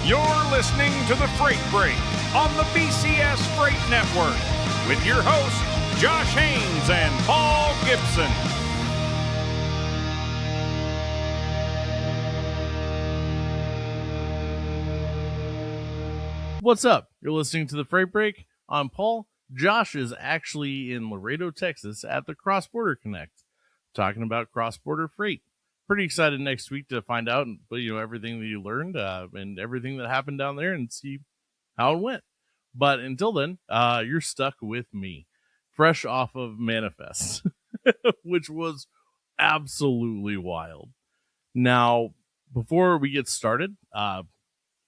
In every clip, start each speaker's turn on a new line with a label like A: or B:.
A: You're listening to The Freight Break on the BCS Freight Network with your hosts, Josh Haynes and Paul Gibson.
B: What's up? You're listening to The Freight Break. I'm Paul. Josh is actually in Laredo, Texas at the Cross Border Connect, talking about cross-border freight. Pretty excited next week to find out, everything that you learned and everything that happened down there and see how it went. But until then, you're stuck with me, fresh off of Manifest, which was absolutely wild. Now, before we get started,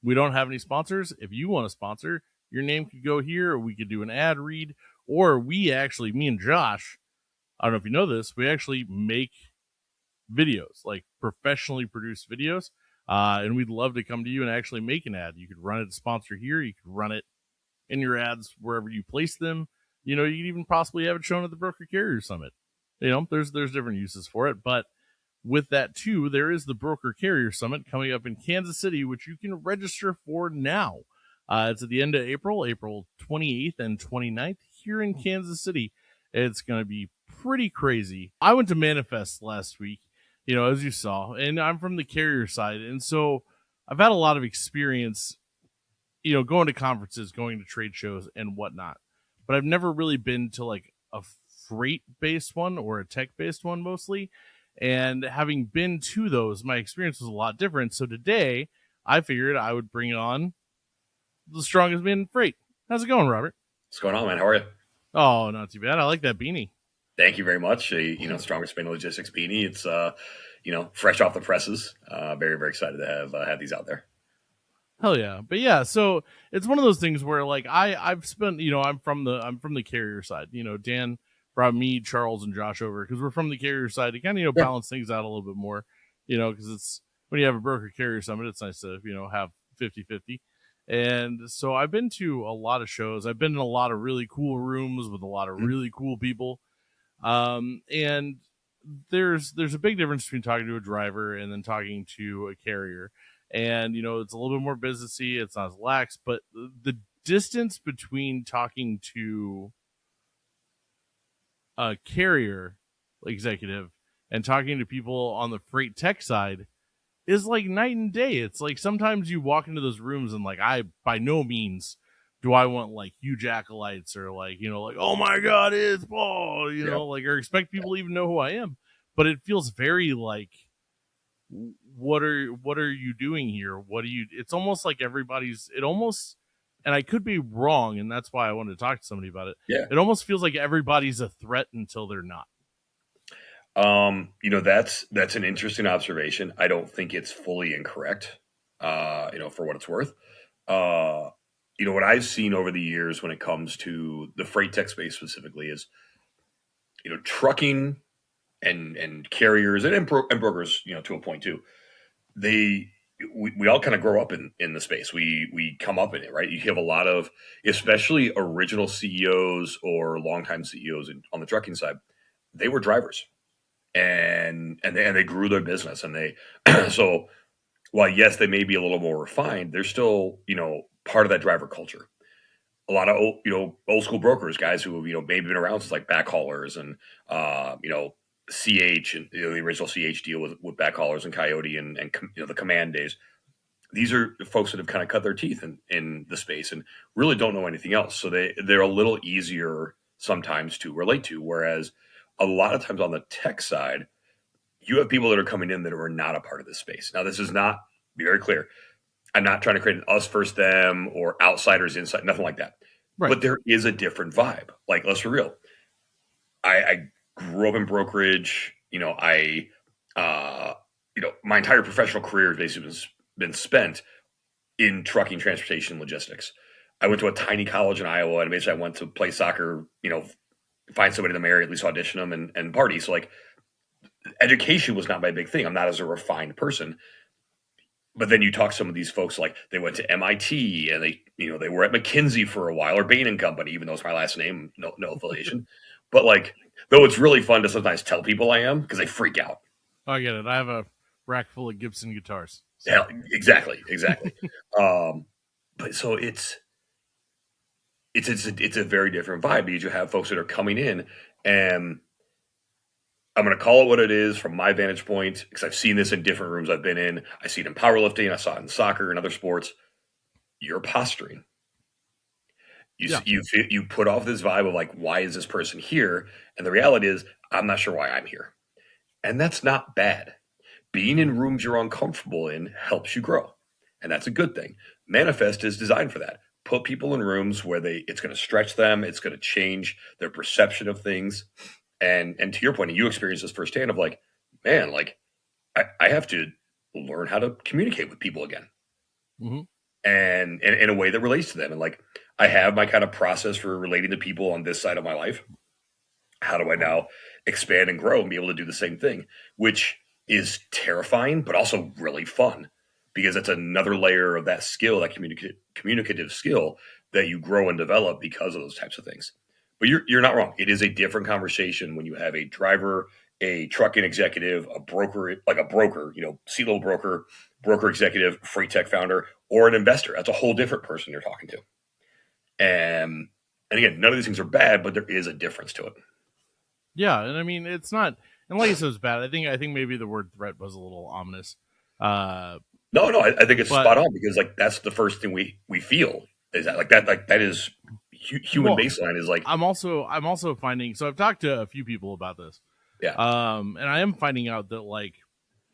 B: we don't have any sponsors. If you want to sponsor, your name could go here, or we could do an ad read, or me and Josh, I don't know if you know this, we actually make videos, like professionally produced videos, and we'd love to come to you and actually make an ad. You could run it to sponsor here. You could run it in your ads wherever you place them. You could even possibly have it shown at the Broker Carrier Summit. There's different uses for it, but with that too, there is the Broker Carrier Summit coming up in Kansas City, which you can register for now. It's at the end of April 28th and 29th here in Kansas City. It's going to be pretty crazy. I went to Manifest last week, as you saw, and I'm from the carrier side. And so I've had a lot of experience, going to conferences, going to trade shows and whatnot. But I've never really been to like a freight-based one or a tech-based one mostly. And having been to those, my experience was a lot different. So today, I figured I would bring on the strongest man in freight. How's it going, Robert?
C: What's going on, man? How are you?
B: Oh, not too bad. I like that beanie.
C: Thank you very much. Strongest man in logistics beanie. It's fresh off the presses. Very, very excited to have these out there.
B: Hell yeah. But yeah, so it's one of those things where like I've spent, I'm from the carrier side. Dan brought me, Charles, and Josh over because we're from the carrier side to kind of balance things out a little bit more, because it's when you have a broker carrier summit, it's nice to have 50-50. And so I've been to a lot of shows. I've been in a lot of really cool rooms with a lot of really cool people. And there's a big difference between talking to a driver and then talking to a carrier. And, it's a little bit more businessy. It's not as lax, but the distance between talking to a carrier executive and talking to people on the freight tech side is like night and day. It's like sometimes you walk into those rooms and like I by no means do I want like huge acolytes or like like, oh my god, it's Paul, like, or expect people to even know who I am. But it feels very like, what are you doing here? It's almost like and I could be wrong, and that's why I wanted to talk to somebody about it.
C: Yeah.
B: It almost feels like everybody's a threat until they're not.
C: That's an interesting observation. I don't think it's fully incorrect, for what it's worth. What I've seen over the years when it comes to the freight tech space specifically is, trucking and carriers and brokers, to a point too. We all kind of grow up in the space. We come up in it, right? You have a lot of, especially original CEOs or longtime CEOs on the trucking side. They were drivers, and they grew their business, and they so while yes, they may be a little more refined, they're still part of that driver culture. A lot of old school brokers, guys who have maybe been around since like backhaulers and CH and the original CH deal with backhaulers and Coyote and the Command days. These are folks that have kind of cut their teeth in the space and really don't know anything else. So they're a little easier sometimes to relate to. Whereas a lot of times on the tech side, you have people that are coming in that are not a part of this space. Now, this is not, be very clear, I'm not trying to create an us versus them or outsiders inside, nothing like that. Right. But there is a different vibe. Like, let's be real. I grew up in brokerage. My entire professional career has basically been spent in trucking, transportation, logistics. I went to a tiny college in Iowa, and basically I went to play soccer, find somebody in the area, at least audition them and party. So like, education was not my big thing. I'm not as a refined person. But then you talk to some of these folks, like they went to MIT and they were at McKinsey for a while, or Bain and Company, even though it's my last name, no affiliation. But like, though it's really fun to sometimes tell people I am because they freak out.
B: I get it. I have a rack full of Gibson guitars.
C: So. Yeah, exactly. But so it's a very different vibe because you have folks that are coming in, and I'm going to call it what it is from my vantage point because I've seen this in different rooms I've been in. I see it in powerlifting, I saw it in soccer and other sports. You're posturing. You put off this vibe of like, why is this person here? And the reality is, I'm not sure why I'm here, and that's not bad. Being in rooms you're uncomfortable in helps you grow, and that's a good thing. Manifest is designed for that. Put people in rooms where it's going to stretch them, it's going to change their perception of things, and to your point, you experience this firsthand of like, man, like I have to learn how to communicate with people again,
B: Mm-hmm.
C: and in a way that relates to them, and like I have my kind of process for relating to people on this side of my life. How do I now expand and grow and be able to do the same thing, which is terrifying, but also really fun because it's another layer of that skill, that communicative skill that you grow and develop because of those types of things. But you're not wrong. It is a different conversation when you have a driver, a trucking executive, a broker, like a broker, C-level broker, broker executive, freight tech founder, or an investor. That's a whole different person you're talking to. And again, none of these things are bad, but there is a difference to it.
B: Yeah, and I mean it's not, and like I said, it's bad. I think maybe the word threat was a little ominous.
C: No, I think it's spot on because like that's the first thing we feel is that that is human baseline is like.
B: I'm also finding, so I've talked to a few people about this.
C: Yeah.
B: And I am finding out that like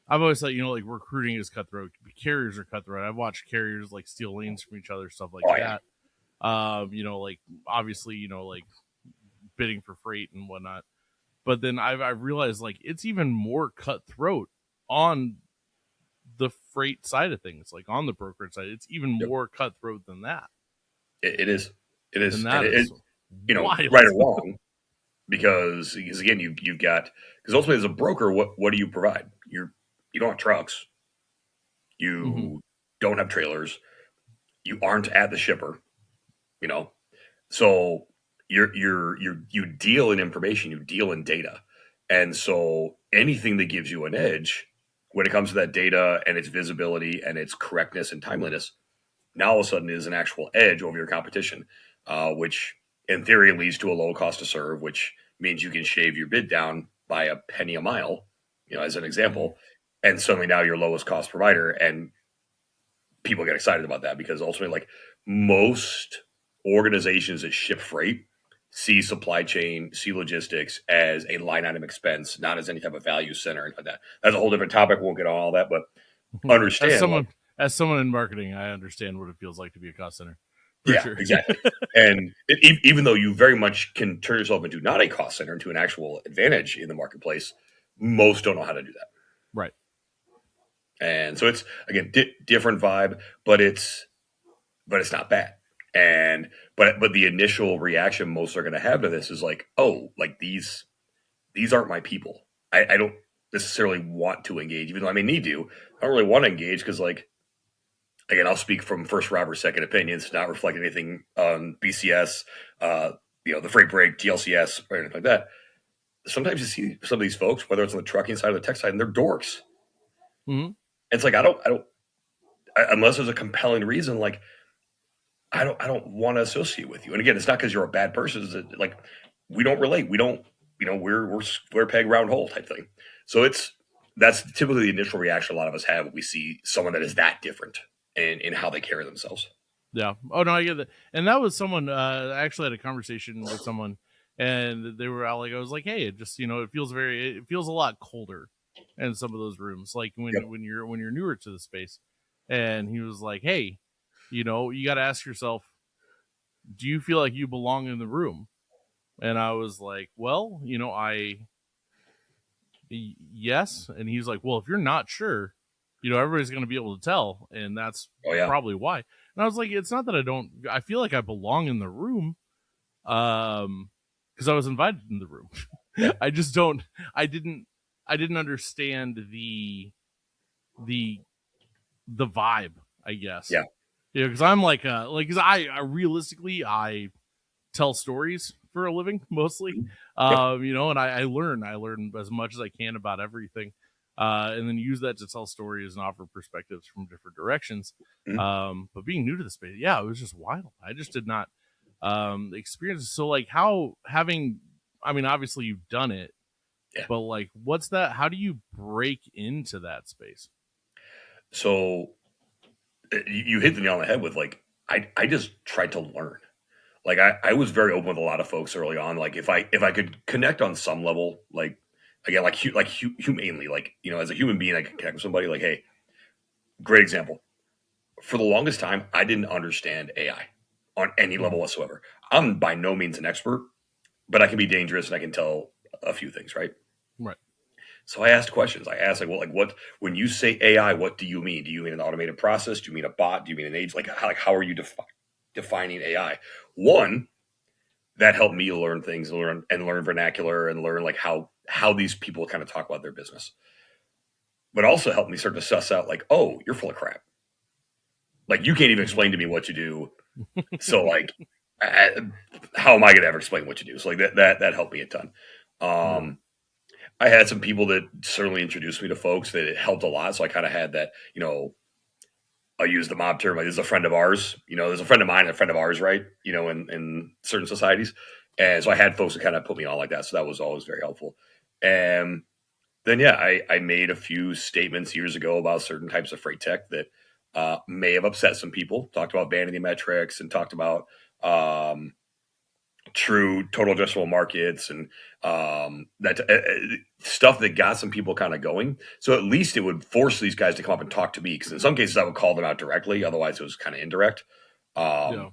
B: I've always thought, like recruiting is cutthroat, carriers are cutthroat. I've watched carriers like steal lanes from each other, stuff like that. Yeah. Like obviously, like bidding for freight and whatnot. But then I've realized like it's even more cutthroat on the freight side of things, like on the brokerage side. It's even more cutthroat than that.
C: It is.
B: And that is
C: wild. Right or wrong, because again, you've got, because ultimately as a broker, what do you provide? You don't have trucks. You don't have trailers. You aren't at the shipper. So you deal in information, you deal in data. And so anything that gives you an edge when it comes to that data and its visibility and its correctness and timeliness, now all of a sudden is an actual edge over your competition, which in theory leads to a low cost to serve, which means you can shave your bid down by a penny a mile, as an example. And suddenly now you're lowest cost provider. And people get excited about that because ultimately, like most organizations that ship freight, see supply chain, see logistics as a line item expense, not as any type of value center and like that. That's a whole different topic. We won't get on all that, but understand.
B: As someone in marketing, I understand what it feels like to be a cost center.
C: Sure. Exactly. And even though you very much can turn yourself into not a cost center, into an actual advantage in the marketplace, most don't know how to do that.
B: Right.
C: And so it's, again, different vibe, but it's not bad. And but the initial reaction most are going to have to this is like, oh, like these aren't my people. I don't necessarily want to engage, even though I may need to. I don't really want to engage because, like, again, I'll speak from first robber, second opinions, not reflect anything on BCS, the freight break, GLCS, or anything like that. Sometimes you see some of these folks, whether it's on the trucking side or the tech side, and they're dorks.
B: Mm-hmm.
C: It's like I don't unless there's a compelling reason, like. I don't want to associate with you. And again, it's not because you're a bad person. It's like we don't relate. We don't, we're square peg round hole type thing. So that's typically the initial reaction a lot of us have when we see someone that is that different in how they carry themselves.
B: Yeah. Oh no, I get that. And that was someone. I actually had a conversation with someone, and they were out like, I was like, hey, it just it feels a lot colder in some of those rooms, like when you're newer to the space. And he was like, hey. You got to ask yourself, do you feel like you belong in the room? And I was like, well, yes. And he's like, well, if you're not sure, everybody's going to be able to tell. And that's probably why. And I was like, it's not that I feel like I belong in the room. Because I was invited in the room. I just I didn't understand the vibe, I guess.
C: Yeah.
B: Because I'm because I realistically I tell stories for a living mostly, and I learn as much as I can about everything, and then use that to tell stories and offer perspectives from different directions. But being new to the space, yeah, it was just wild. I just did not experience it. So like I mean, obviously you've done it,
C: Yeah.
B: but like, what's that? How do you break into that space?
C: So you hit the nail on the head with like, I just tried to learn. Like I was very open with a lot of folks early on. Like if I could connect on some level, like again, humanely, like, as a human being, I could connect with somebody like, hey, great example. For the longest time, I didn't understand AI on any level
B: Mhm.
C: whatsoever. I'm by no means an expert, but I can be dangerous and I can tell a few things, right?
B: Right.
C: So I asked questions. I asked like, well, like what when you say AI, what do you mean? Do you mean an automated process? Do you mean a bot? Do you mean an age? How are you defining AI? One, that helped me learn things, learn vernacular, and learn like how these people kind of talk about their business. But also helped me start to suss out like, oh, you're full of crap. Like you can't even
B: Mhm.
C: explain to me what you do. So like, how am I going to ever explain what you do? So like that helped me a ton.
B: Yeah.
C: Um, I had some people that certainly introduced me to folks that it helped a lot. So I kind of had that, I'll use the mob term. Like, this is a friend of ours. There's a friend of mine and a friend of ours, right? In certain societies. And so I had folks that kind of put me on like that. So that was always very helpful. And then, yeah, I made a few statements years ago about certain types of freight tech that may have upset some people. Talked about vanity metrics and talked about true total addressable markets and that stuff that got some people kind of going. So at least it would force these guys to come up and talk to me, because in some cases I would call them out directly. Otherwise, it was kind of indirect.
B: Yeah.
C: Um,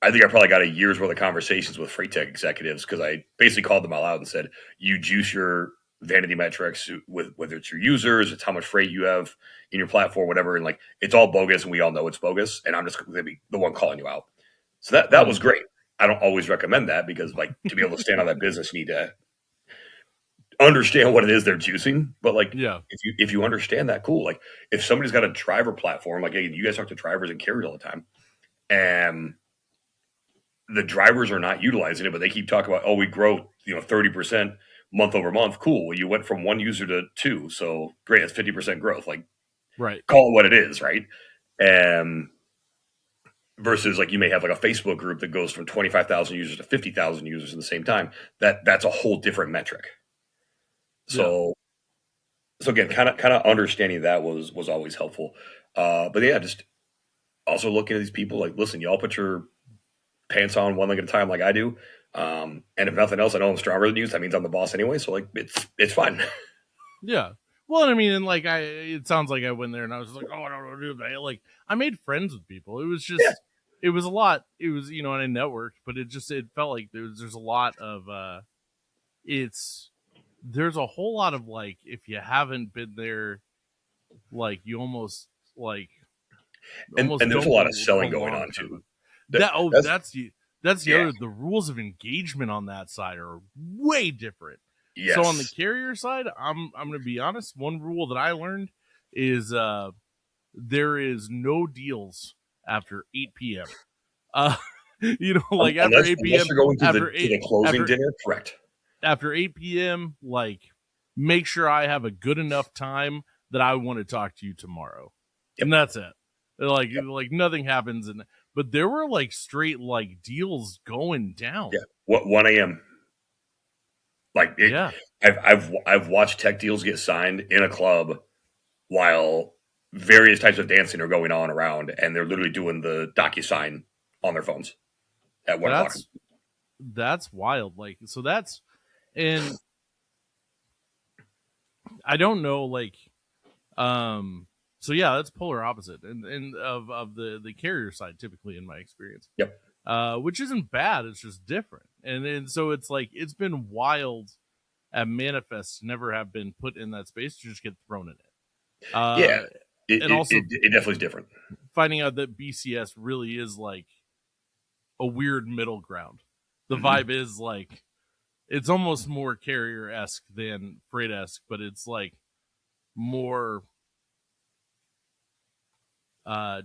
C: I think I probably got a year's worth of conversations with freight tech executives because I basically called them all out and said, "You juice your vanity metrics with whether it's your users, it's how much freight you have in your platform, whatever, and like it's all bogus, and we all know it's bogus. And I'm just going to be the one calling you out." So that was
B: Mhm.
C: great. I don't always recommend that because, like, to be able to stand on that business, you need to understand what it is they're juicing. But like,
B: Yeah.
C: if you understand that, cool. Like, if somebody's got a driver platform, like, hey, you guys talk to drivers and carriers all the time, and the drivers are not utilizing it, but they keep talking about, oh, we grow 30% month over month. Cool. Well, you went from one user to two, so great. That's 50% growth. Like,
B: Right.
C: call it what it is, right? And versus like you may have like a Facebook group that goes from 25,000 users to 50,000 users at the same time. That's a whole different metric.
B: Yeah.
C: So again, kind of understanding that was always helpful. But yeah, just also looking at these people like, listen, y'all put your pants on one leg at a time like I do. And if nothing else, I know I'm stronger than you. So that means I'm the boss anyway. So like it's fun.
B: Yeah. Well, I mean, and like it sounds like I went there and I was like, oh, I don't know, dude. Like, I made friends with people. It was
C: Yeah.
B: just, it was a lot. It was, and I networked, but it felt like there's a lot of, it's, there's a whole lot of like, if you haven't been there, like you like,
C: And
B: almost
C: there's a
B: don't
C: lot of selling going
B: belong
C: on
B: kind of
C: too.
B: that. Oh,
C: That's
B: that's the
C: yeah.
B: other, the rules of engagement on that side are way different. So on the
C: Yes.
B: carrier side, I'm gonna be honest. One rule that I learned is there is no deals after 8 p.m. Uh, like after
C: Unless
B: 8 p.m.
C: you're going to the
B: after
C: to
B: eight
C: the closing
B: after
C: dinner, correct.
B: after 8 p.m. Like make sure I have a good enough time that I want to talk to you tomorrow,
C: Yep.
B: and that's it. Like
C: Yep.
B: like nothing happens, and but there were like straight like deals going down.
C: Yeah. What 1 a.m. Like it.
B: Yeah,
C: I've watched tech deals get signed in a club while various types of dancing are going on around, and they're literally doing the DocuSign on their phones at 1 o'clock.
B: that's wild. Like so that's and I don't know like so yeah, that's polar opposite and of the carrier side typically in my experience.
C: Yep.
B: Which isn't bad, it's just different. And so it's like it's been wild at manifests never have been put in that space to just get thrown in it.
C: Yeah. It,
B: And
C: it,
B: also
C: it, it definitely is different.
B: finding out that BCS really is like a weird middle ground. The
C: Hmm.
B: vibe is like it's almost more carrier esque than freight esque, but it's like more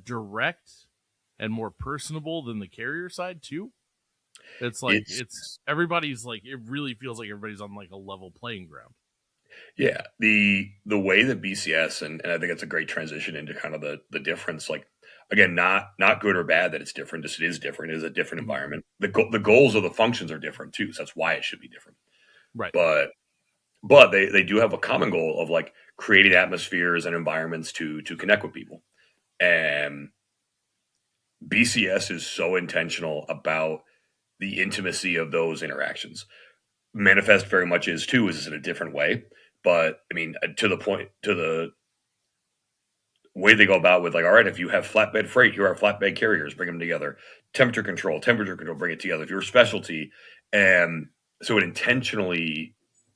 B: direct and more personable than the carrier side too. It's like
C: It's
B: it's everybody's like it really feels like everybody's on like a level playing ground.
C: Yeah, the way that BCS and I think it's a great transition into kind of the difference. Like again, not good or bad that it's different. Just it is different. It is a different environment. The goals of the functions are different too. So that's why it should be different.
B: Right.
C: But they do have a common goal of like creating atmospheres and environments to connect with people. And BCS is so intentional about the intimacy of those interactions. Manifest very much is too, is in a different way. But I mean, to the way they go about with like, all right, if you have flatbed freight, here are flatbed carriers, bring them together. Temperature control, bring it together. If you're a specialty, and so it intentionally,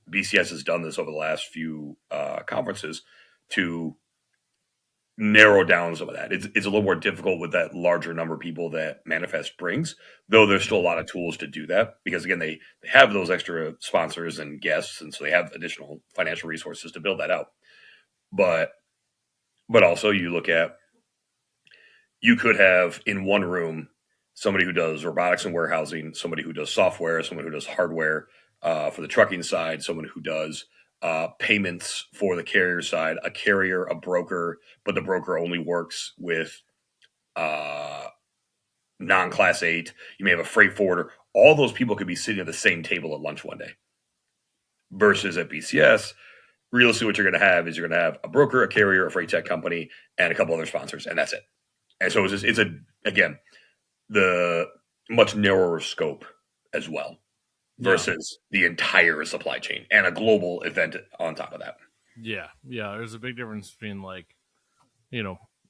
C: BCS has done this over the last few conferences to narrow down some of that. It's a little more difficult with that larger number of people that Manifest brings, though there's still a lot of tools to do that because again, they have those extra sponsors and guests, and so they have additional financial resources to build that out. But also you look at, you could have in one room somebody who does robotics and warehousing, somebody who does software, someone who does hardware for the trucking side, someone who does payments for the carrier side, a carrier, a broker, but the broker only works with non-class 8. You may have a freight forwarder. All those people could be sitting at the same table at lunch one day. Versus at BCS, realistically what you're going to have is you're going to have a broker, a carrier, a freight tech company, and a couple other sponsors, and that's it. And so it's again, the much narrower scope as well versus the entire supply chain and a global event on top of that.
B: Yeah. There's a big difference between like,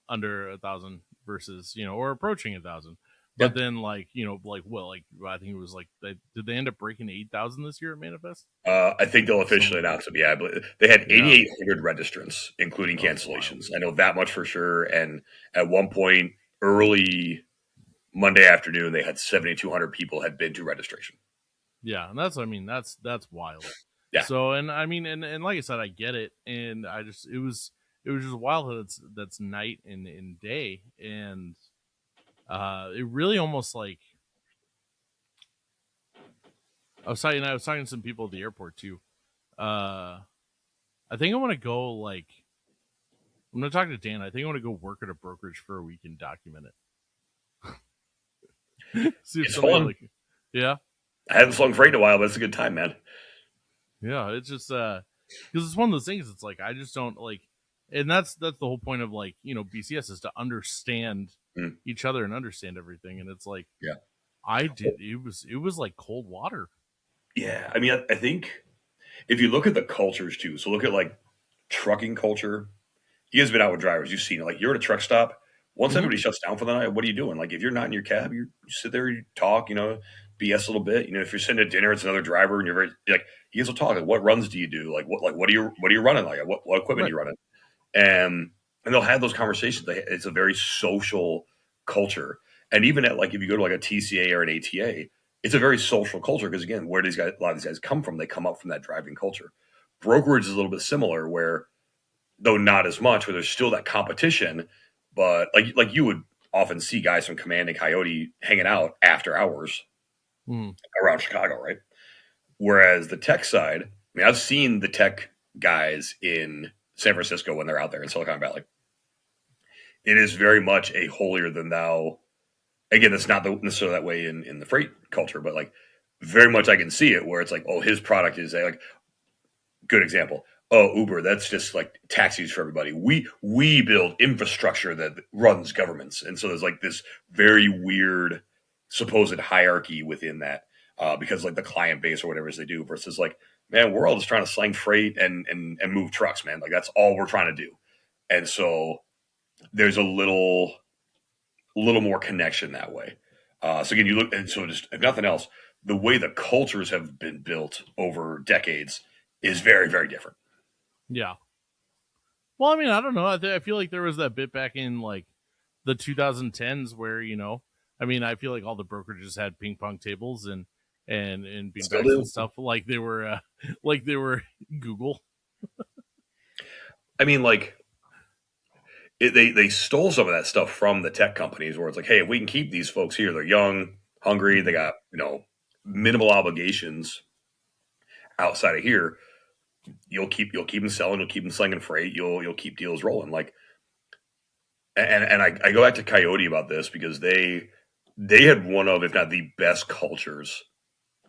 B: under 1,000 versus, or approaching 1,000. But then like, I think it was like, did they end up breaking 8,000 this year at Manifest?
C: I think they'll officially announce it. Yeah, I believe they had 8,800 registrants, including cancellations. I know that much for sure. And at one point early Monday afternoon, they had 7,200 people had been to registration.
B: Yeah, and that's wild.
C: Yeah.
B: So, and I mean, and like I said, I get it, and it was just wild that's night and day, and it really almost like I was talking to some people at the airport too. I think I want to go like I'm gonna talk to Dan. I think I want to go work at a brokerage for a week and document it. See if
C: it's fun.
B: Yeah.
C: I haven't slung freight in a while, but it's a good time, man.
B: Yeah, it's just because it's one of those things. It's like I just don't like, and that's the whole point of like BCS is to understand each other and understand everything. And it's like,
C: yeah,
B: it was like cold water.
C: Yeah, I mean, I think if you look at the cultures too, so look at like trucking culture. You guys have been out with drivers, you've seen it. Like you're at a truck stop. Once everybody shuts down for the night, what are you doing? Like if you're not in your cab, you sit there, you talk, BS a little bit. If you're sitting at dinner, it's another driver, and you're very like you guys will talk. Like, what runs do you do? Like what are you running? Like what equipment are you running? And they'll have those conversations. It's a very social culture. And even at like if you go to like a TCA or an ATA, it's a very social culture because again, where a lot of these guys come from, they come up from that driving culture. Brokerage is a little bit similar, where though not as much, where there's still that competition, but like you would often see guys from Command and Coyote hanging out after hours. Around Chicago, right? Whereas the tech side, I mean, I've seen the tech guys in San Francisco when they're out there in Silicon Valley. It is very much a holier than thou. Again, it's not necessarily that way in the freight culture, but like very much I can see it where it's like, oh, his product is like good example. Oh, Uber, that's just like taxis for everybody. We build infrastructure that runs governments, and so there's like this very weird supposed hierarchy within that because like the client base or whatever it is they do versus like, man, we're all just trying to slang freight and move trucks, man. Like that's all we're trying to do. And so there's a little more connection that way. So again, you look, and so just if nothing else, the way the cultures have been built over decades is very, very different.
B: Yeah. Well, I mean, I don't know. I feel like there was that bit back in like the 2010s where, I mean, I feel like all the brokerages had ping pong tables and beanbags and stuff like they were Google.
C: I mean, like they stole some of that stuff from the tech companies where it's like, hey, if we can keep these folks here, they're young, hungry, they got minimal obligations outside of here. You'll keep them selling, you'll keep them slinging freight, you'll keep deals rolling. Like and I go back to Coyote about this because they had one of, if not the best cultures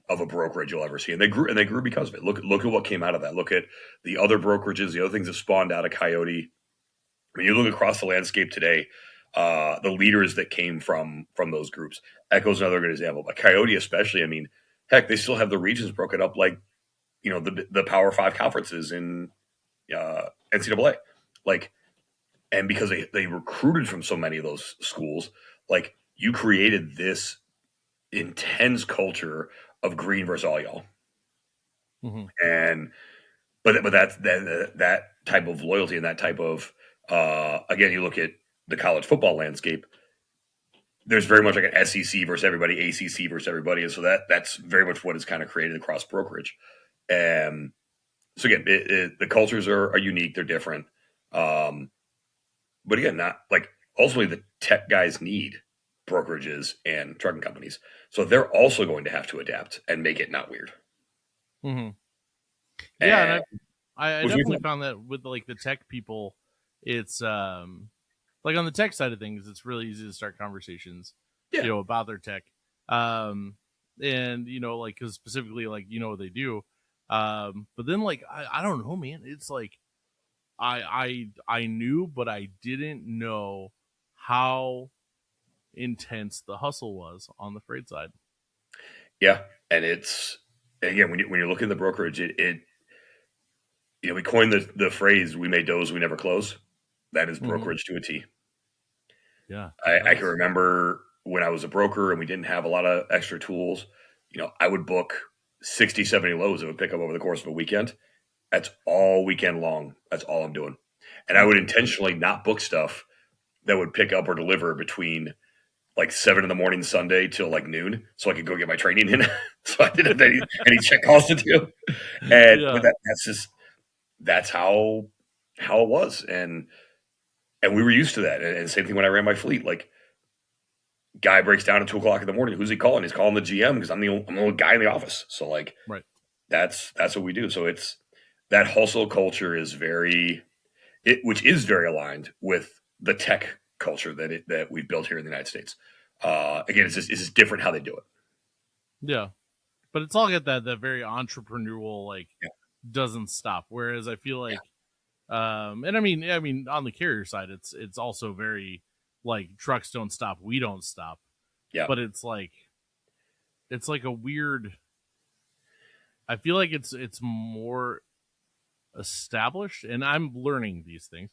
C: of a brokerage you'll ever see, and they grew because of it. Look at what came out of that. Look at the other brokerages, the other things that spawned out of Coyote. When you look across the landscape today, the leaders that came from those groups, Echo's another good example, but Coyote especially. I mean, heck, they still have the regions broken up like the Power Five conferences in NCAA, like, and because they recruited from so many of those schools, like you created this intense culture of green versus all y'all, and but that type of loyalty and that type of again, you look at the college football landscape. There's very much like an SEC versus everybody, ACC versus everybody, and so that's very much what has kind of created across brokerage. And so again, the cultures are unique; they're different. But again, not like ultimately the tech guys need brokerages and trucking companies, so they're also going to have to adapt and make it not weird.
B: Yeah, and I definitely found that with like the tech people, it's like on the tech side of things, it's really easy to start conversations, about their tech, and like because specifically like what they do, but then like I don't know, man, it's like I knew, but I didn't know how intense the hustle was on the freight side.
C: Yeah, and it's again when you look in the brokerage, we coined the phrase "we made doors we never close." That is brokerage to a T.
B: Yeah,
C: I can remember when I was a broker and we didn't have a lot of extra tools. I would book 60, 70 loads that would pick up over the course of a weekend. That's all weekend long. That's all I'm doing. And I would intentionally not book stuff that would pick up or deliver between like 7 in the morning Sunday till like noon, so I could go get my training in. So I didn't have any check calls to do. And but that's how it was. And we were used to that. And same thing when I ran my fleet. Like, guy breaks down at 2:00 in the morning. Who's he calling? He's calling the GM because I'm the only guy in the office. So like,
B: right.
C: That's what we do. So it's that hustle culture is which is very aligned with the tech culture that we've built here in the United States. Again, it's just different how they do it.
B: Yeah, but it's all got that very entrepreneurial doesn't stop. Whereas I feel like, and I mean on the carrier side, it's also very like trucks don't stop, we don't stop.
C: Yeah,
B: but it's like a weird. I feel like it's more established, and I'm learning these things.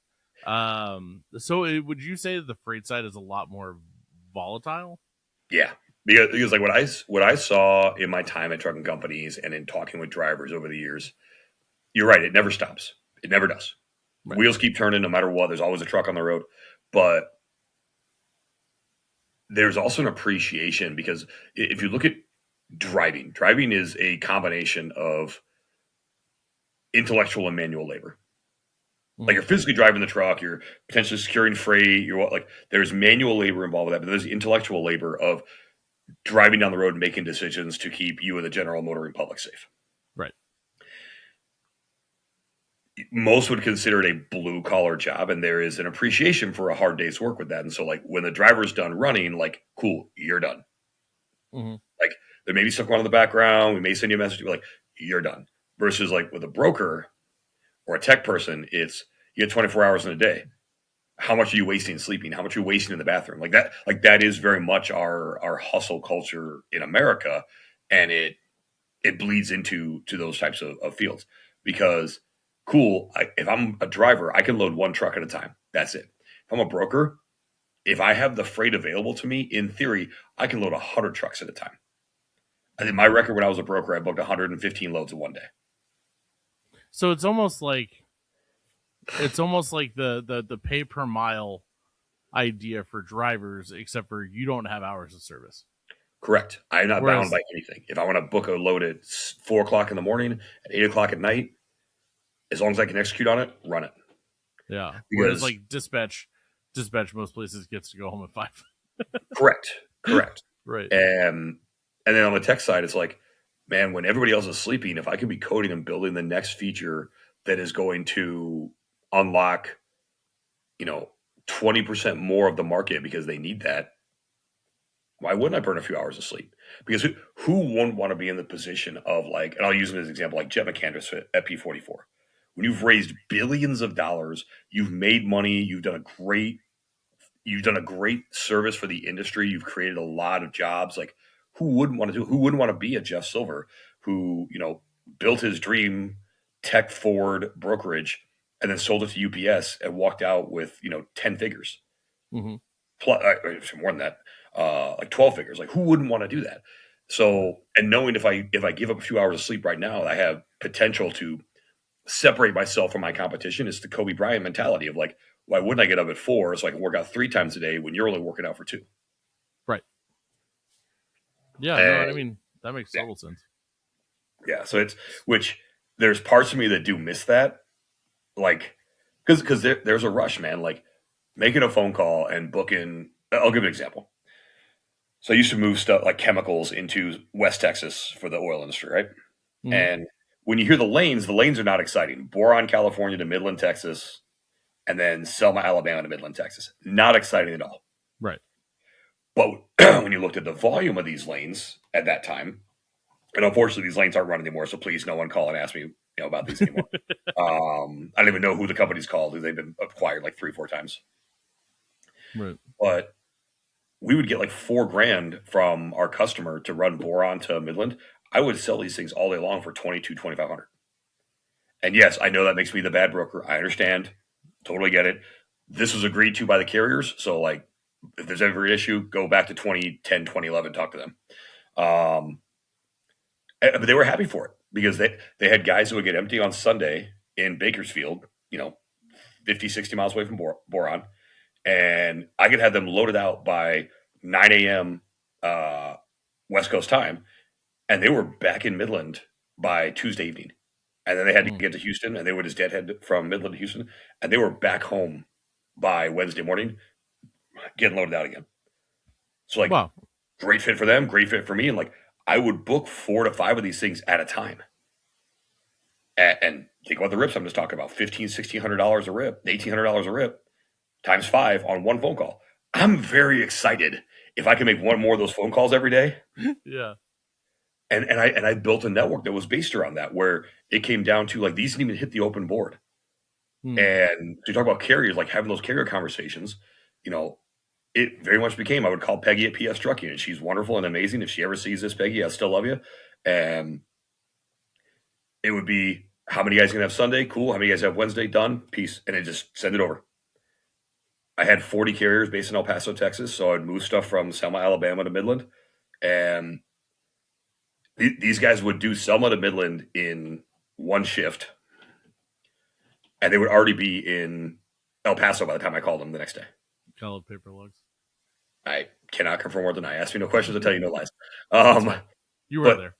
B: So would you say that the freight side is a lot more volatile?
C: Yeah, because like what I saw in my time at trucking companies and in talking with drivers over the years, you're right. It never stops. It never does. Right. Wheels keep turning no matter what. There's always a truck on the road, but there's also an appreciation because if you look at driving is a combination of intellectual and manual labor. Like, you're physically driving the truck, you're potentially securing freight, there's manual labor involved with that, but there's intellectual labor of driving down the road and making decisions to keep you and the general motoring public safe.
B: Right.
C: Most would consider it a blue collar job, and there is an appreciation for a hard day's work with that. And so like when the driver's done running, like, cool, you're done. Like, there may be stuff going on in the background. We may send you a message, like, you're done. Versus like with a broker or a tech person, it's you get 24 hours in a day. How much are you wasting sleeping? How much are you wasting in the bathroom? Like that is very much our hustle culture in America, and it bleeds into those types of fields. Because cool, if I'm a driver, I can load one truck at a time. That's it. If I'm a broker, if I have the freight available to me, in theory, I can load 100 trucks at a time. I think my record when I was a broker, I booked 115 loads in one day.
B: So it's almost like the pay per mile idea for drivers, except for you don't have hours of service.
C: Correct. I'm not bound by anything. If I want to book a load at 4:00 in the morning, at 8:00 at night, as long as I can execute on it, run it.
B: Yeah. Whereas like dispatch most places gets to go home at 5.
C: Correct.
B: Right.
C: And then on the tech side, it's like, man, when everybody else is sleeping, if I can be coding and building the next feature that is going to unlock, 20% more of the market because they need that, why wouldn't I burn a few hours of sleep? Because who wouldn't want to be in the position of like, and I'll use him as an example, like Jet McCandless at P44. When you've raised billions of dollars, you've made money, you've done a great service for the industry, you've created a lot of jobs. Like, who wouldn't want to be a Jeff Silver who, built his dream tech forward brokerage and then sold it to UPS and walked out with, 10 figures.
B: Mm-hmm.
C: Plus, more than that, like 12 figures. Like, who wouldn't want to do that? So, and knowing if I give up a few hours of sleep right now, I have potential to separate myself from my competition. It's the Kobe Bryant mentality of like, why wouldn't I get up at 4 so I can work out 3 times a day when you're only working out for 2?
B: Right. Yeah, no, I mean, that makes total sense.
C: Yeah, so which there's parts of me that do miss that. Like, because there's a rush, man. Like, making a phone call and booking, I'll give an example. So I used to move stuff like chemicals into West Texas for the oil industry, right? Mm-hmm. And when you hear the lanes are not exciting. Boron, California to Midland, Texas, and then Selma, Alabama to Midland, Texas. Not exciting at all.
B: Right.
C: But when you looked at the volume of these lanes at that time, and unfortunately these lanes aren't running anymore, so please no one call and ask me about these anymore. I don't even know who the company's called. They've been acquired like 3-4 times.
B: Right.
C: But we would get like $4,000 from our customer to run boron to Midland. I would sell these things all day long for $2,200-$2,500. And yes, I know that makes me the bad broker. I understand. Totally get it. This was agreed to by the carriers. So like, if there's ever an issue, go back to 2010, 2011, talk to them. But they were happy for it because they had guys who would get empty on Sunday in Bakersfield, 50, 60 miles away from boron. And I could have them loaded out by 9 a.m. West Coast time. And they were back in Midland by Tuesday evening. And then they had to get to Houston, and they would just deadhead from Midland to Houston. And they were back home by Wednesday morning, getting loaded out again. So, like, wow. Great fit for them, great fit for me. And, like, I would book 4 to 5 of these things at a time. And think about the rips I'm just talking about. $1,500, $1,600 a rip, $1,800 a rip, times 5 on one phone call. I'm very excited if I can make one more of those phone calls every day.
B: Yeah.
C: And I built a network that was based around that, where it came down to like these didn't even hit the open board. And to talk about carriers, like having those carrier conversations, it very much became, I would call Peggy at PS Trucking, and she's wonderful and amazing. If she ever sees this, Peggy, I still love you. And it would be, how many guys gonna have Sunday? Cool. How many guys have Wednesday? Done. Peace. And it just send it over. I had 40 carriers based in El Paso, Texas. So I'd move stuff from Selma, Alabama to Midland. And these guys would do Selma to Midland in one shift. And they would already be in El Paso by the time I called them the next day.
B: Colored paper lugs.
C: I cannot confirm or deny. Ask me no questions, I'll tell you no lies.
B: You were there.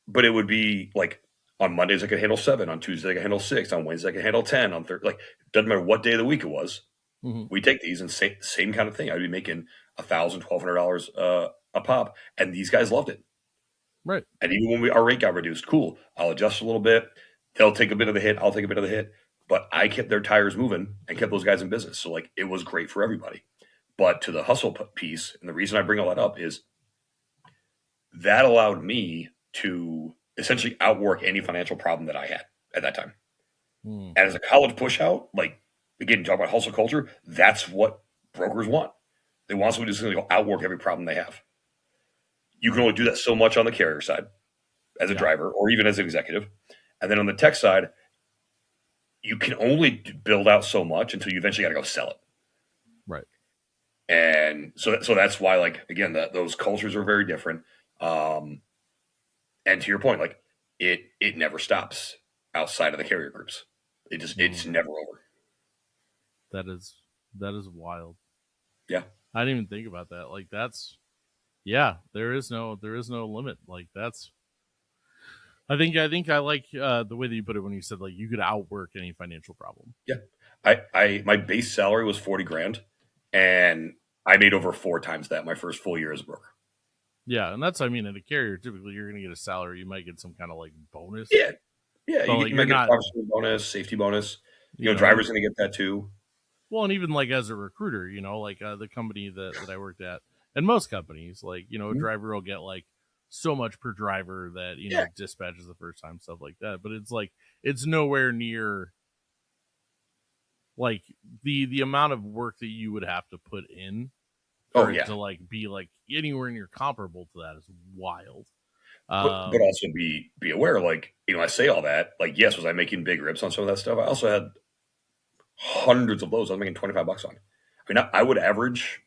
C: But it would be like on Mondays I could handle 7, on Tuesday I could handle 6, on Wednesday I could handle 10, on Thursday. Like, doesn't matter what day of the week it was. Mm-hmm. We take these and same kind of thing. I'd be making $1,000, $1,200 a pop, and these guys loved it.
B: Right.
C: And even when our rate got reduced, cool. I'll adjust a little bit. They'll take a bit of the hit. I'll take a bit of the hit. But I kept their tires moving and kept those guys in business. So, like, it was great for everybody. But to the hustle piece, and the reason I bring all that up is that allowed me to essentially outwork any financial problem that I had at that time. And as a college push out, like, again, talk about hustle culture, that's what brokers want. They want somebody who's going to go outwork every problem they have. You can only do that so much on the carrier side as a driver or even as an executive. And then on the tech side, you can only build out so much until you eventually got to go sell it.
B: Right.
C: And so that's why, like, again, those cultures are very different. And to your point, like, it never stops outside of the carrier groups. It's never over.
B: That is wild.
C: Yeah.
B: I didn't even think about that. Like, that's, yeah, there is no limit. Like, that's, I think I like the way that you put it when you said, like, you could outwork any financial problem.
C: Yeah. My base salary was $40,000, and I made over 4 times that my first full year as a broker.
B: Yeah. And that's, I mean, in a carrier, typically you're going to get a salary. You might get some kind of like bonus.
C: Yeah. Yeah.
B: But,
C: you might get a bonus, safety bonus. You know, driver's going to get that too.
B: Well, and even like as a recruiter, like the company that I worked at, and most companies, like, a driver will get like so much per driver that,
C: Yeah.
B: dispatches the first time, stuff like that. But it's like, it's nowhere near like the amount of work that you would have to put in
C: Oh
B: for it
C: yeah.
B: to like be like anywhere near comparable to that is wild.
C: But also be aware, like, I say all that, like, yes, was I making big rips on some of that stuff? I also had hundreds of loads I was making $25 on. I mean, I would average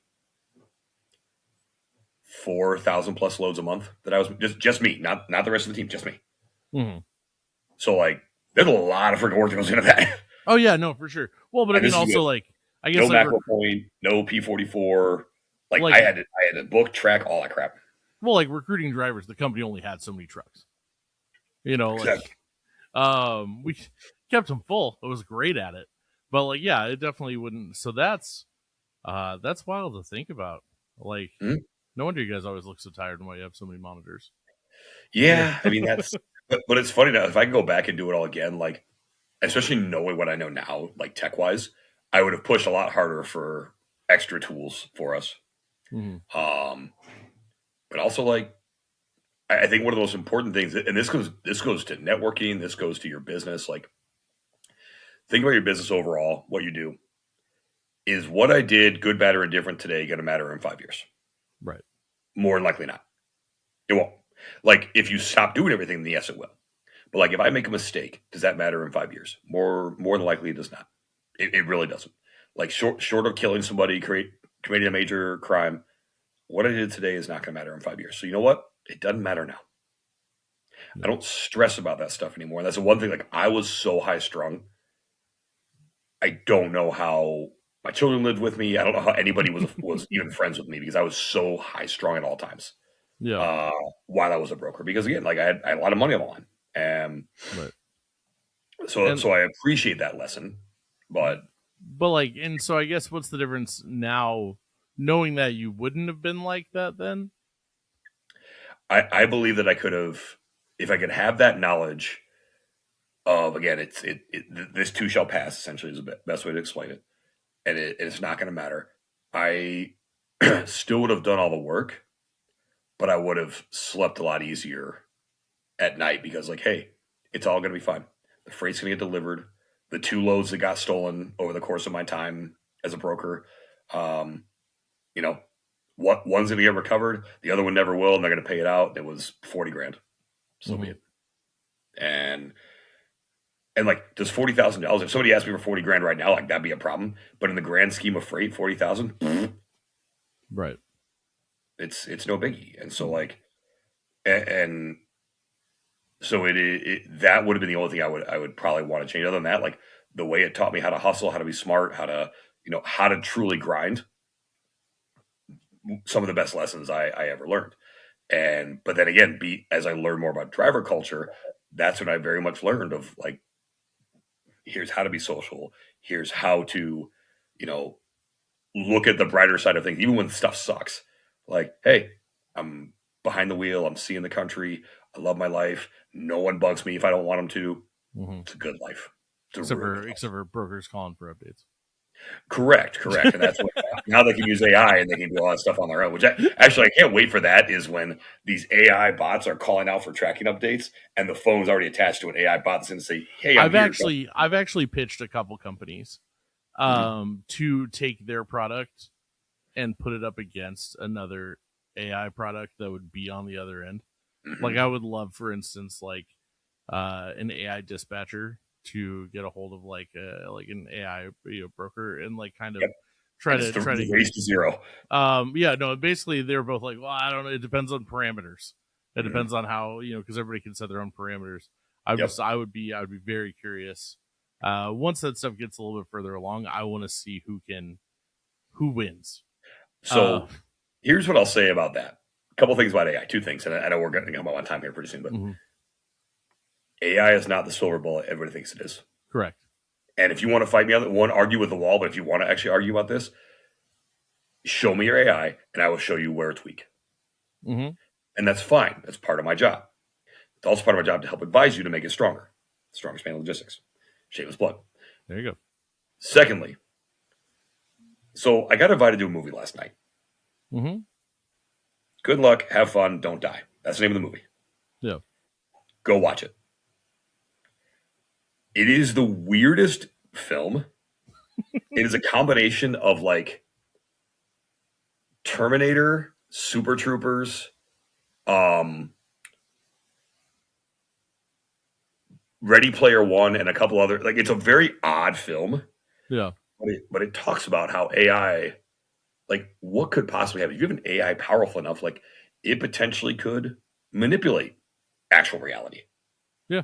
C: 4,000 plus loads a month that I was just me, not the rest of the team, just me.
B: Mm-hmm.
C: So like, there's a lot of freaking work that goes into that.
B: Oh yeah, no, for sure. Well, but I mean, also like, I guess
C: no
B: like
C: macro point, no P44. Like,
B: like
C: I had to book, track, all that crap.
B: well, like recruiting drivers, the company only had so many trucks.
C: Exactly.
B: Like, we kept them full. It was great at it, but like, yeah, it definitely wouldn't. So that's wild to think about. Like, no wonder you guys always look so tired when you have so many monitors.
C: Yeah, I mean that's, but it's funny now. If I can go back and do it all again, like, especially knowing what I know now, like tech wise, I would have pushed a lot harder for extra tools for us.
B: Mm-hmm.
C: But also like, I think one of the most important things, and this goes to networking, this goes to your business. Like, think about your business overall, what you do. Is what I did, good, bad, or indifferent today, going to matter in 5 years?
B: Right.
C: More than likely not. It won't. Like, if you stop doing everything, then yes, it will. But like, if I make a mistake, does that matter in 5 years? More than likely, it does not. It really doesn't. Like, short of killing somebody, committing a major crime, what I did today is not going to matter in 5 years. So you know what? It doesn't matter now. No. I don't stress about that stuff anymore. And that's the one thing. Like, I was so high strung. I don't know how my children lived with me. I don't know how anybody was even friends with me because I was so high strung at all times.
B: Yeah.
C: While I was a broker, because again, like I had a lot of money on the line, and
B: right.
C: So I appreciate that lesson, but
B: like, and so I guess what's the difference now, knowing that you wouldn't have been like that then?
C: I believe that I could have, if I could have that knowledge of, again, this too shall pass, essentially, is the best way to explain it, and it's not going to matter. I still would have done all the work, but I would have slept a lot easier at night because, like, hey, it's all going to be fine. The freight's going to get delivered. The 2 loads that got stolen over the course of my time as a broker, what one's going to get recovered, the other one never will, and they're going to pay it out. It was $40,000. So be it. And like, does $40,000? If somebody asked me for $40,000 right now, like, that'd be a problem. But in the grand scheme of freight, $40,000,
B: right?
C: It's no biggie. And so like, and so that would have been the only thing I would probably want to change. Other than that, like, the way it taught me how to hustle, how to be smart, how to truly grind. Some of the best lessons I ever learned. But then again, as I learned more about driver culture, that's when I very much learned of, like, here's how to be social. Here's how to, look at the brighter side of things, even when stuff sucks. Like, hey, I'm behind the wheel. I'm seeing the country. I love my life. No one bugs me if I don't want them to. It's a good life.
B: Except for brokers calling for updates.
C: Correct. And that's what, now they can use AI and they can do all that stuff on their own, which actually I can't wait for. That is when these AI bots are calling out for tracking updates and the phone's already attached to an AI bot that's going to say, hey, I've
B: actually pitched a couple companies to take their product and put it up against another AI product that would be on the other end. Like, I would love, for instance, like an AI dispatcher to get a hold of like an AI broker and like kind of try to
C: raise to zero.
B: Basically they're both like, well, I don't know, it depends on parameters. It depends on how, because everybody can set their own parameters. I would be very curious. Once that stuff gets a little bit further along, I want to see who wins.
C: So here's what I'll say about that. A couple things about AI, 2 things, and I know we're going to come on time here pretty soon, but AI is not the silver bullet everybody thinks it is.
B: Correct.
C: And if you want to fight me on that, argue with the wall, but if you want to actually argue about this, show me your AI, and I will show you where it's weak. And that's fine. That's part of my job. It's also part of my job to help advise you to make it stronger. Stronger span of logistics. Shameless plug.
B: There you go.
C: Secondly, So I got invited to a movie last night.
B: Mm-hmm.
C: Good luck, have fun, don't die. That's the name of the movie.
B: Yeah.
C: Go watch it. It is the weirdest film. It is a combination of like Terminator, Super Troopers, Ready Player One, and a couple other. Like, it's a very odd film.
B: Yeah.
C: But it talks about how AI, like, what could possibly happen? If you have an AI powerful enough, like, it potentially could manipulate actual reality.
B: Yeah.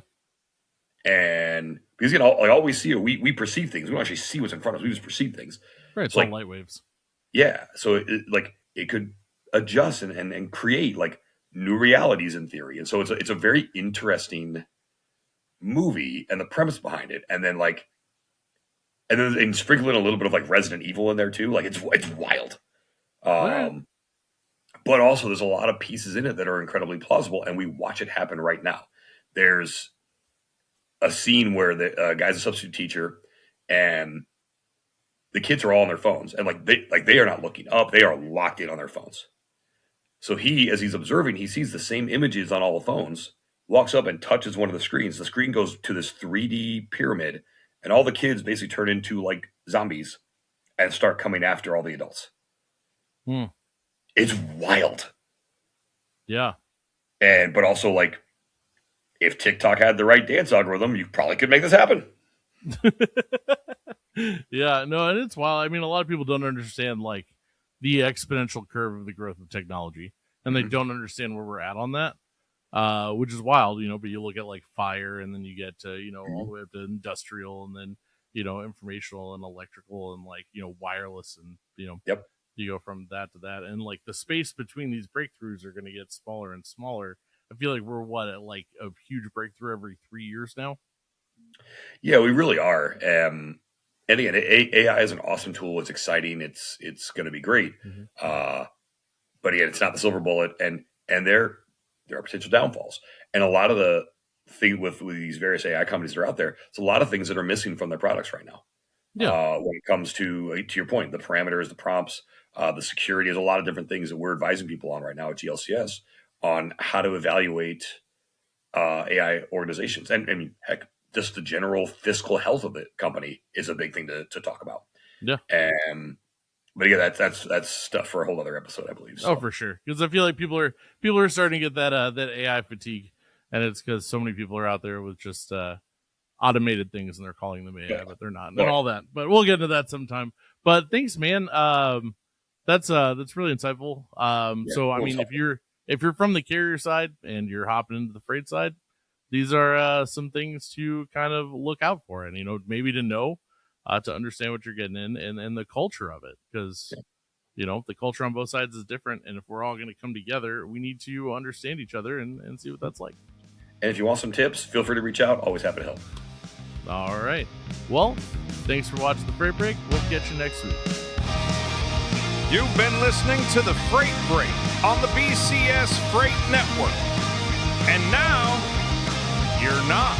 C: And because, like, all we see, we perceive things. We don't actually see what's in front of us. We just perceive things.
B: Right. It's all light waves.
C: Yeah. So, it could adjust and create, like, new realities in theory. And so it's a very interesting movie and the premise behind it. And then, like, and sprinkle in a little bit of, like, Resident Evil in there, too. Like, it's wild. But also, there's a lot of pieces in it that are incredibly plausible, and we watch it happen right now. There's a scene where the guy's a substitute teacher, and the kids are all on their phones, and they are not looking up; they are locked in on their phones. So as he's observing, he sees the same images on all the phones. Walks up and touches one of the screens. The screen goes to this 3D pyramid, and all the kids basically turn into like zombies and start coming after all the adults. It's wild.
B: Yeah,
C: but also, like, if TikTok had the right dance algorithm, you probably could make this happen.
B: Yeah, no, and it's wild. I mean, a lot of people don't understand, like, the exponential curve of the growth of technology, and they don't understand where we're at on that, which is wild, but you look at, like, fire, and then you get to, all the way up to industrial, and then, informational and electrical, and, like, wireless, and,
C: Yep.
B: you go from that to that, and, like, the space between these breakthroughs are going to get smaller and smaller. I feel like we're at, like, a huge breakthrough every 3 years now.
C: Yeah, we really are. And again, AI is an awesome tool. It's exciting. It's going to be great. But again, it's not the silver bullet, and there are potential downfalls. And a lot of the thing with these various AI companies that are out there, it's a lot of things that are missing from their products right now.
B: Yeah.
C: When it comes to your point, the parameters, the prompts, the security, there's a lot of different things that we're advising people on right now at GLCS on how to evaluate AI organizations. And I mean, heck, just the general fiscal health of the company is a big thing to talk about.
B: Yeah.
C: But yeah, that's stuff for a whole other episode, I believe. So.
B: Oh, for sure. Because I feel like people are starting to get that AI fatigue, and it's because so many people are out there with just automated things, and they're calling them AI, but they're not, and all that. But we'll get into that sometime. But thanks, man. That's really insightful. So I mean, if you're from the carrier side and you're hopping into the freight side, these are some things to kind of look out for, and maybe to understand what you're getting in, and the culture of it, because the culture on both sides is different, and if we're all going to come together, we need to understand each other and see what that's like.
C: And if you want some tips, feel free to reach out. Always happy to help.
B: All right. Well, thanks for watching the Freight Break. We'll catch you next week.
A: You've been listening to the Freight Break on the BCS Freight Network. And now, you're not.